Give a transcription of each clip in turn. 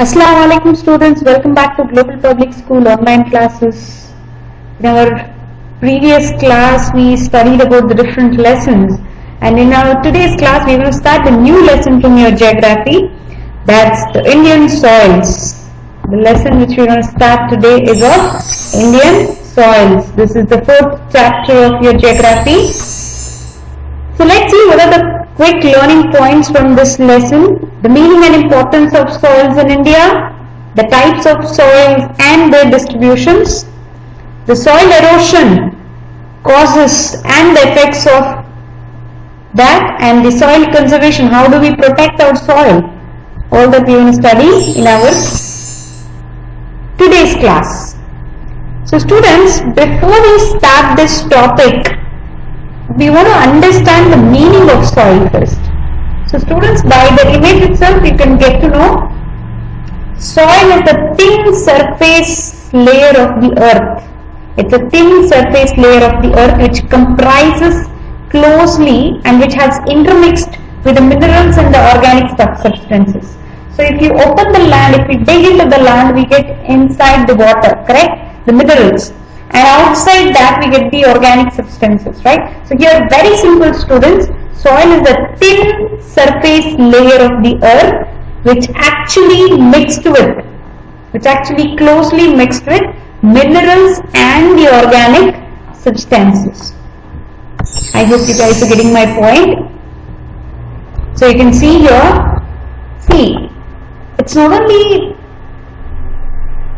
Assalamu alaikum students, welcome back to Global Public School online classes. In our previous class we studied about the different lessons, and in our today's class we will start a new lesson from your geography. That's the Indian soils. The lesson which we are going to start today is of Indian soils. This is the fourth chapter of your geography. So let's see what are the quick learning points from this lesson. The meaning and importance of soils in India, the types of soils and their distributions, the soil erosion causes and the effects of that, and the soil conservation, how do we protect our soil. All that we will study in our today's class. So students, before we start this topic, we want to understand the meaning of soil first. So students, by the image itself you can get to know soil is the thin surface layer of the earth. It's a thin surface layer of the earth which comprises closely and which has intermixed with the minerals and the organic substances. So if you open the land, if we dig into the land, we get inside the water, correct? The minerals. And outside that we get the organic substances, right? So here, very simple students, soil is a thin surface layer of the earth which actually closely mixed with minerals and the organic substances. I hope you guys are getting my point. So you can see here, it's not only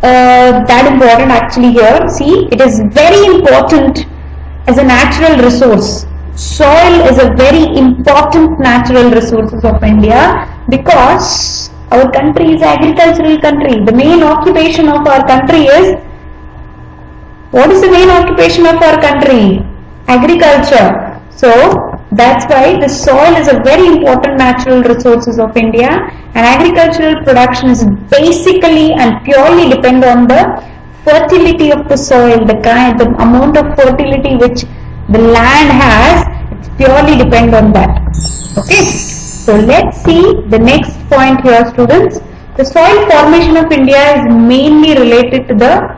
that important actually here. See, it is very important as a natural resource. Soil is a very important natural resources of India because our country is an agricultural country. The main occupation of our country is, what is the main occupation of our country? Agriculture. So that's why the soil is a very important natural resources of India, and agricultural production is basically and purely depend on the fertility of the soil, the amount of fertility which the land has. It's purely depend on that. Okay, so let's see the next point here, students. The soil formation of India is mainly related to the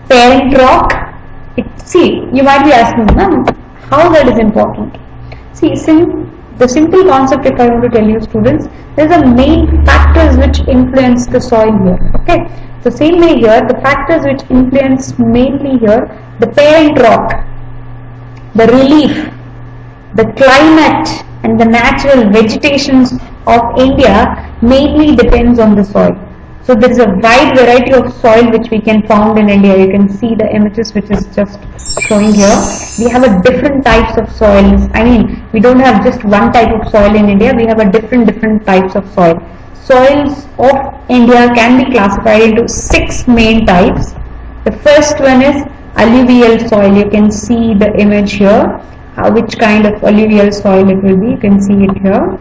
parent rock. See, you might be asking, how that is important? See, the simple concept, if I want to tell you students, there are main factors which influence the soil here. Okay, so same way here, the factors which influence mainly here, the parent rock, the relief, the climate and the natural vegetations of India mainly depends on the soil. So there is a wide variety of soil which we can found in India. You can see the images which is just showing here. We have a different types of soils. I mean, we don't have just one type of soil in India. We have a different types of soil. Soils of India can be classified into 6 main types. The first one is alluvial soil. You can see the image here. Which kind of alluvial soil it will be. You can see it here.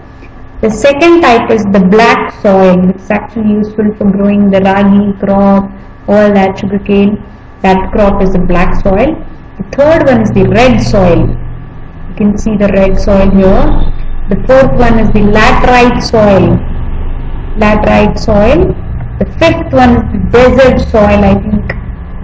The second type is the black soil, which is actually useful for growing the ragi crop, all that sugarcane. That crop is the black soil. The third one is the red soil. You can see the red soil here. The fourth one is the laterite soil. The fifth one is the desert soil. I think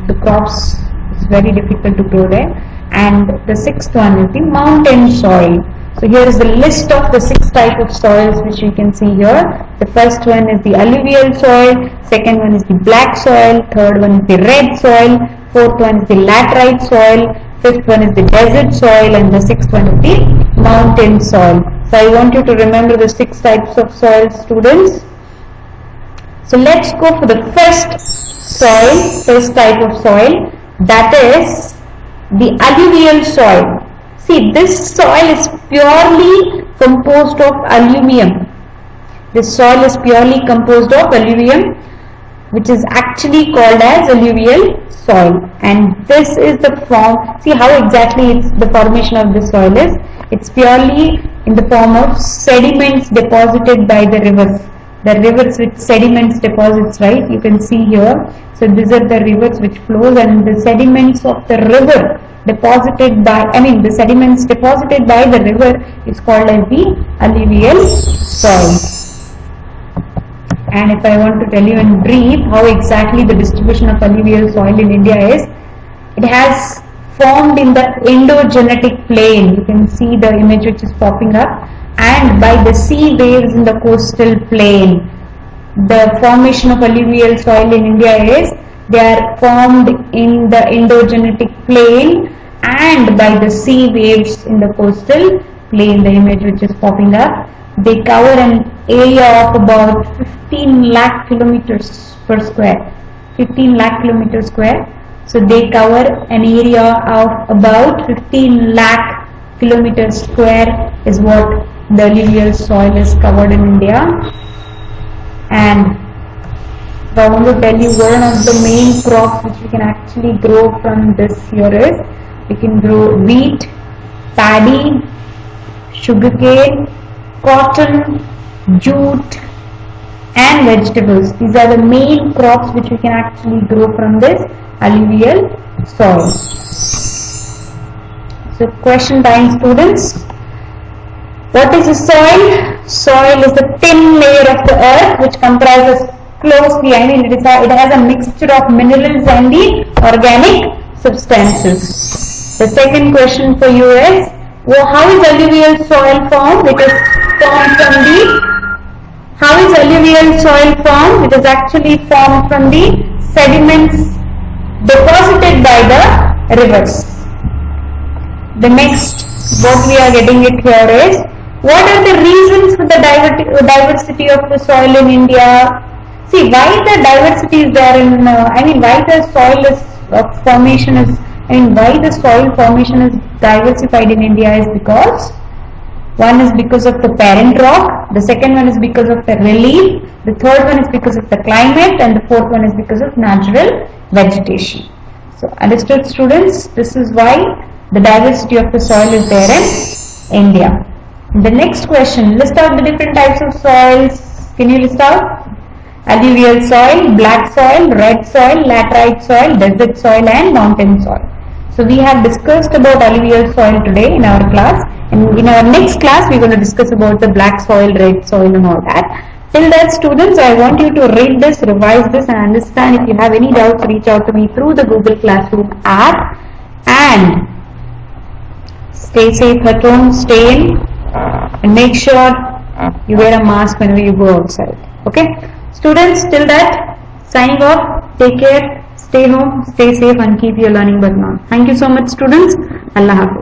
the crops is very difficult to grow there. And the sixth one is the mountain soil. So here is the list of the 6 types of soils which you can see here. The first one is the alluvial soil, second one is the black soil, third one is the red soil, fourth one is the laterite soil, fifth one is the desert soil, and the sixth one is the mountain soil. So I want you to remember the 6 types of soils, students. So let's go for the first type of soil, that is the alluvial soil. See, this soil is purely composed of alluvium. This soil is purely composed of alluvium, which is actually called as alluvial soil. And this is the form. See how exactly the formation of this soil is. It's purely in the form of sediments deposited by the rivers. The rivers with sediments deposits, right? You can see here. So these are the rivers which flows, and the sediments of the river deposited by, the sediments deposited by the river is called as the alluvial soil. and if I want to tell you in brief how exactly the distribution of alluvial soil in India is, it has formed in the endogenetic plain. You can see the image which is popping up, and by the sea waves in the coastal plain. The formation of alluvial soil in India is they are formed in the endogenetic plain and by the sea waves in the coastal plain. The image which is popping up, they cover an area of about 15 lakh kilometers per square. 15 lakh kilometers square. So they cover an area of about 15 lakh kilometers square is what the alluvial soil is covered in India. And if I want to tell you one of the main crops which we can actually grow from this here is, we can grow wheat, paddy, sugarcane, cotton, jute and vegetables. These are the main crops which we can actually grow from this alluvial soil. So question time, students. What is the soil? Soil is the thin layer of the earth which comprises closely, it has a mixture of minerals and the organic substances. The second question for you is, how is alluvial soil formed? It is formed from the, how is alluvial soil formed? It is actually formed from the sediments deposited by the rivers. The next, what we are getting it here is, what are the reasons for the diversity of the soil in India? See, why the diversity is there in, why the soil is formation is, why the soil formation is diversified in India is because, one is because of the parent rock, the second one is because of the relief, the third one is because of the climate, and the fourth one is because of natural vegetation. So, understood, students? This is why the diversity of the soil is there in India. The next question, list out the different types of soils. Can you list out? Alluvial soil, black soil, red soil, laterite soil, desert soil and mountain soil. So we have discussed about alluvial soil today in our class, and in our next class we are going to discuss about the black soil, red soil and all that. Till that, students, I want you to read this, revise this and understand. If you have any doubts, reach out to me through the Google Classroom app, and stay safe at home, stay in, and make sure you wear a mask whenever you go outside. Okay? Students, till that, signing off, take care, stay home, stay safe and keep your learning button on. Thank you so much, students. Allah Hafiz.